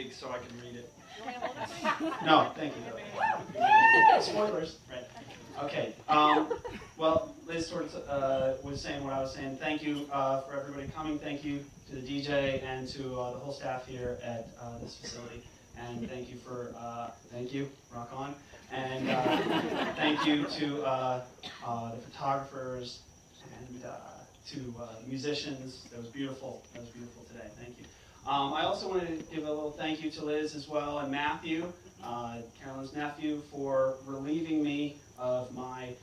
big so I can read it. No, thank you. Spoilers. Right. Okay. Well, Liz sort of was saying what I was saying. Thank you for everybody coming. Thank you to the DJ and to the whole staff here at this facility. And thank you for, rock on. And thank you to the photographers and to the musicians. That was beautiful. That was beautiful today. Thank you. I also wanted to give a little thank you to Liz as well and Matthew, Carolyn's nephew, for relieving me of my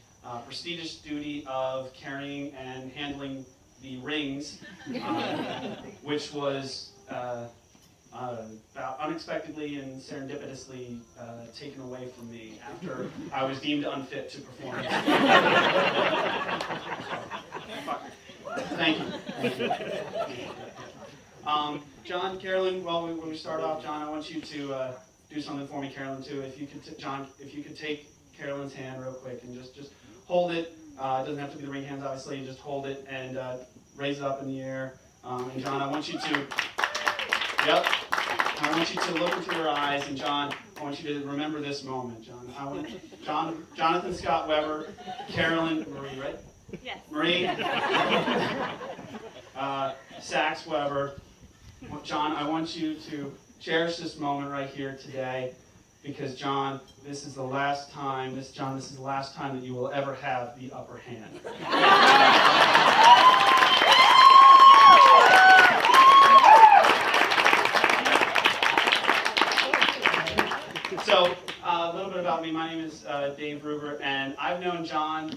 prestigious duty of carrying and handling the rings, which was unexpectedly and serendipitously taken away from me after I was deemed unfit to perform. Thank you. Thank you. John, Carolyn, well, when we start off, John, I want you to do something for me, Carolyn, too. If you could, John, if you could take Carolyn's hand real quick and just hold it. It doesn't have to be the ring hands, obviously. You just hold it and raise it up in the air. And John, I want you to, yep. I want you to look into your eyes, and John, I want you to remember this moment, John. Jonathan Scott Weber, Carolyn, Marie, right? Yes. Marie, Sax Weber. John, I want you to cherish this moment right here today, because John, this is the last time, this is the last time that you will ever have the upper hand. So, a little bit about me. My name is Dave Ruger, and I've known John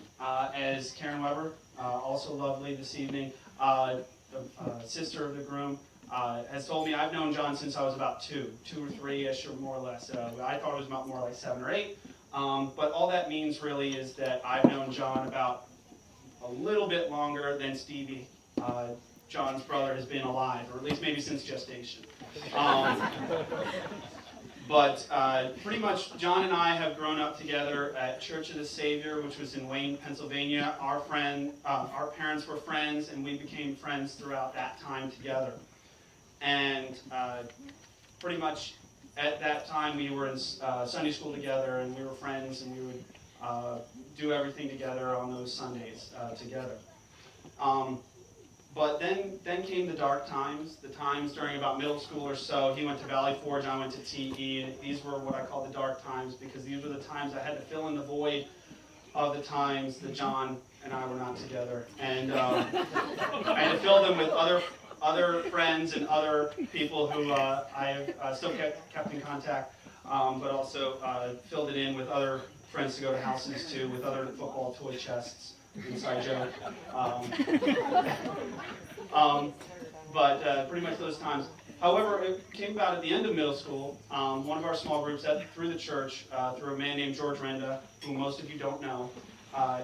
as Karen Weber, also lovely this evening, the sister of the groom. Has told me I've known John since I was about two or three-ish, or more or less. I thought it was about more like 7 or 8. But all that means really is that I've known John about a little bit longer than Stevie, John's brother, has been alive, or at least maybe since gestation. But pretty much John and I have grown up together at Church of the Savior, which was in Wayne, Pennsylvania. Our parents were friends, and we became friends throughout that time together. And pretty much at that time we were in Sunday school together, and we were friends, and we would do everything together on those Sundays together. But then came the dark times, the times during about middle school or so. He went to Valley Forge, I went to TE, and these were what I call the dark times, because these were the times I had to fill in the void of the times that John and I were not together. And I had to fill them with other friends and other people who I have still kept in contact, but also filled it in with other friends to go to houses to, with other football toy chests, inside joke. But pretty much those times. However, it came about at the end of middle school. One of our small groups through the church, through a man named George Renda, who most of you don't know,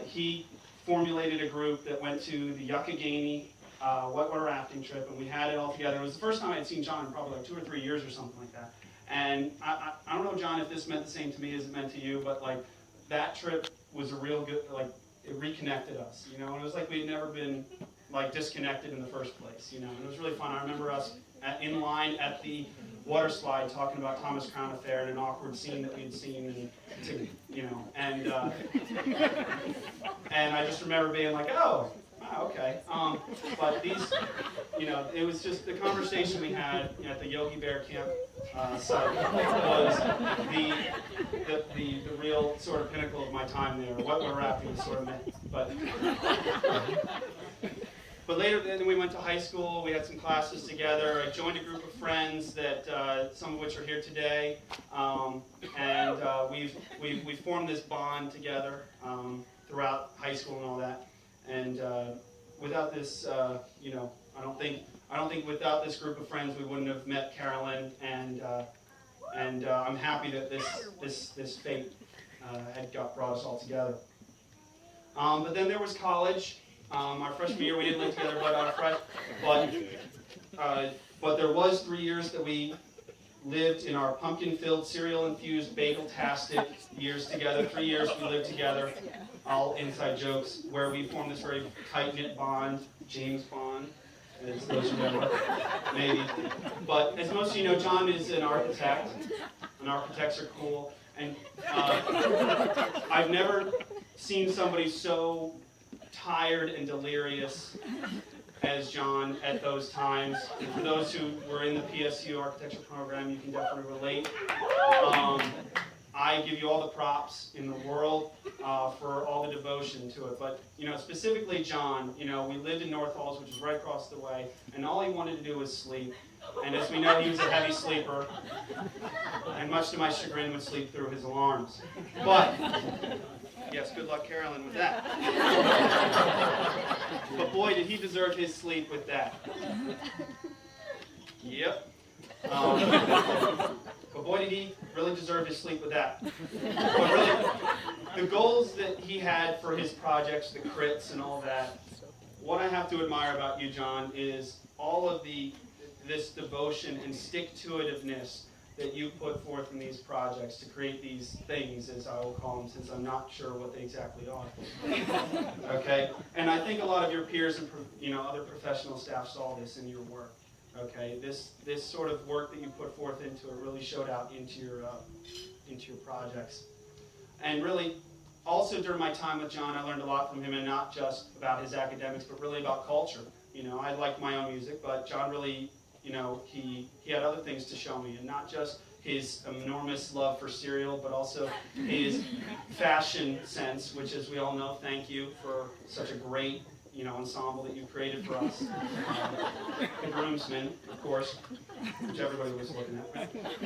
he formulated a group that went to the Yucca Gainey whitewater rafting trip, and we had it all together. It was the first time I'd seen John in probably like 2 or 3 years or something like that. And I don't know, John, if this meant the same to me as it meant to you, but like that trip was a real good, like it reconnected us, you know. And it was like we'd never been like disconnected in the first place, you know. And it was really fun. I remember us in line at the water slide talking about Thomas Crown Affair and an awkward scene that we'd seen, and you know, and I just remember being like, oh. Okay, but these, you know, it was just the conversation we had at the Yogi Bear camp site was the real sort of pinnacle of my time there. Whitewater rafting was sort of meant, but later then we went to high school. We had some classes together. I joined a group of friends that some of which are here today, and we've formed this bond together throughout high school and all that. And without this, you know, I don't think without this group of friends we wouldn't have met Carolyn. And I'm happy that this fate had brought us all together. But then there was college. Our freshman year we didn't live together, but there was 3 years that we lived in our pumpkin-filled, cereal-infused, bagel-tastic years together. 3 years we lived together. All inside jokes, where we formed this very tight-knit bond, James Bond, as those remember. maybe. But as most of you know, John is an architect, and architects are cool. And I've never seen somebody so tired and delirious as John at those times. And for those who were in the PSU architecture program, you can definitely relate. I give you all the props in the world for all the devotion to it. But, specifically John, we lived in North Halls, which is right across the way, and all he wanted to do was sleep. And as we know, he was a heavy sleeper, and much to my chagrin, would sleep through his alarms. But, yes, good luck, Carolyn, with that. But boy, did he deserve his sleep with that. Yep. But boy, did he really deserve his sleep with that. But really, the goals that he had for his projects, the crits and all that, what I have to admire about you, John, is all of this devotion and stick-to-itiveness that you put forth in these projects to create these things, as I will call them, since I'm not sure what they exactly are. Okay? And I think a lot of your peers and other professional staff saw this in your work. Okay? This sort of work that you put forth into it really showed out into your projects. And really, also during my time with John, I learned a lot from him, and not just about his academics, but really about culture. I like my own music, but John really, he had other things to show me, and not just his enormous love for cereal, but also his fashion sense, which, as we all know, thank you for such a great, ensemble that you created for us. The Groomsmen, of course, which everybody was looking at.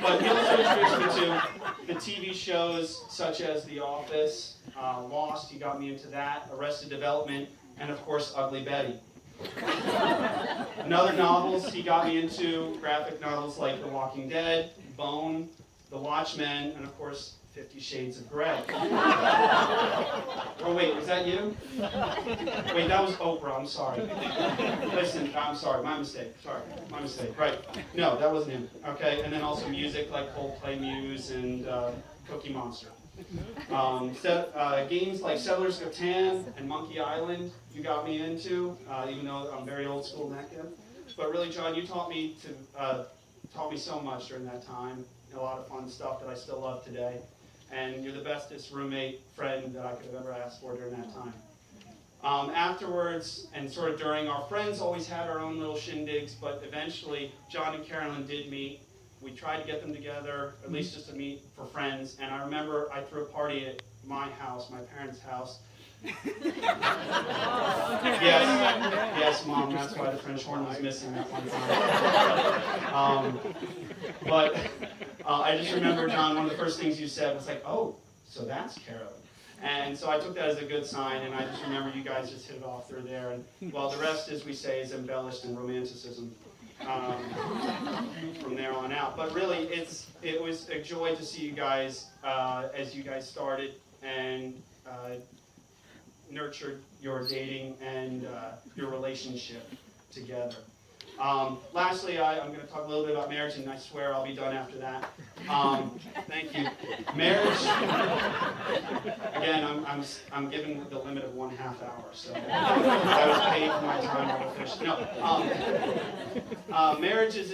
But he also introduced me to the TV shows such as The Office, Lost, he got me into that, Arrested Development, and of course, Ugly Betty. In other novels, he got me into graphic novels like The Walking Dead, Bone, The Watchmen, and of course, 50 Shades of Grey. Oh wait, was that you? Wait, that was Oprah, I'm sorry. Listen, I'm sorry, my mistake. Right. No, that wasn't him. Okay, and then also music like Coldplay Muse and Cookie Monster. Games like Settlers of Catan and Monkey Island you got me into, even though I'm very old school NECA. But really, John, you taught me so much during that time. A lot of fun stuff that I still love today. And you're the bestest roommate, friend that I could have ever asked for during that time. Afterwards, and sort of during, our friends always had our own little shindigs, but eventually John and Carolyn did meet. We tried to get them together, at least just to meet for friends. And I remember I threw a party at my house, my parents' house. Yes, Mom, that's why the French horn was missing that one time. But I just remember, John, one of the first things you said was like, oh, so that's Carolyn. And so I took that as a good sign, and I just remember you guys just hit it off through there. And well, the rest, as we say, is embellished in romanticism from there on out. But really, it was a joy to see you guys as you guys started and nurtured your dating and your relationship together. Lastly, I'm going to talk a little bit about marriage, and I swear I'll be done after that. Thank you. Marriage, again, I'm given the limit of 1/2 hour, so I was paid for my time artificially. No, marriage is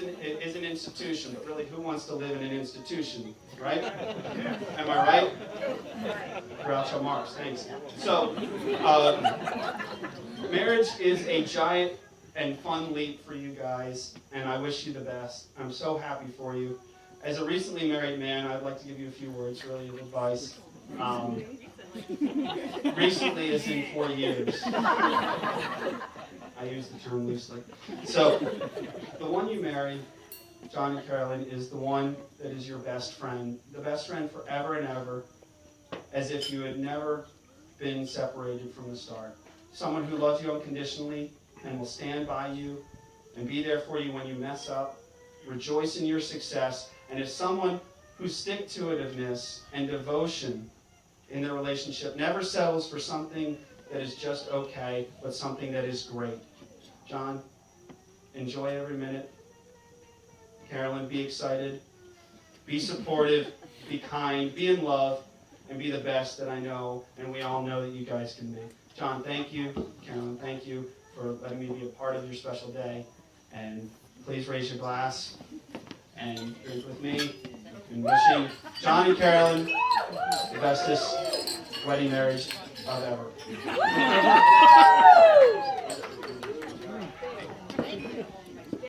an institution, but really, who wants to live in an institution, right? Am I right? Groucho Marx, thanks. So, marriage is a giant and fun leap for you guys, and I wish you the best. I'm so happy for you. As a recently married man, I'd like to give you a few words, really, of advice. Recently is in 4 years. I use the term loosely. So, the one you marry, John and Carolyn, is the one that is your best friend. The best friend forever and ever, as if you had never been separated from the start. Someone who loves you unconditionally, and will stand by you and be there for you when you mess up, rejoice in your success, and is someone whose stick-to-itiveness and devotion in their relationship never settles for something that is just okay, but something that is great. John, enjoy every minute. Carolyn, be excited, be supportive, be kind, be in love, and be the best that I know, and we all know that you guys can be. John, thank you. Carolyn, thank you for letting me be a part of your special day, and please raise your glass and drink with me. And wishing John and Carolyn the bestest wedding marriage of ever.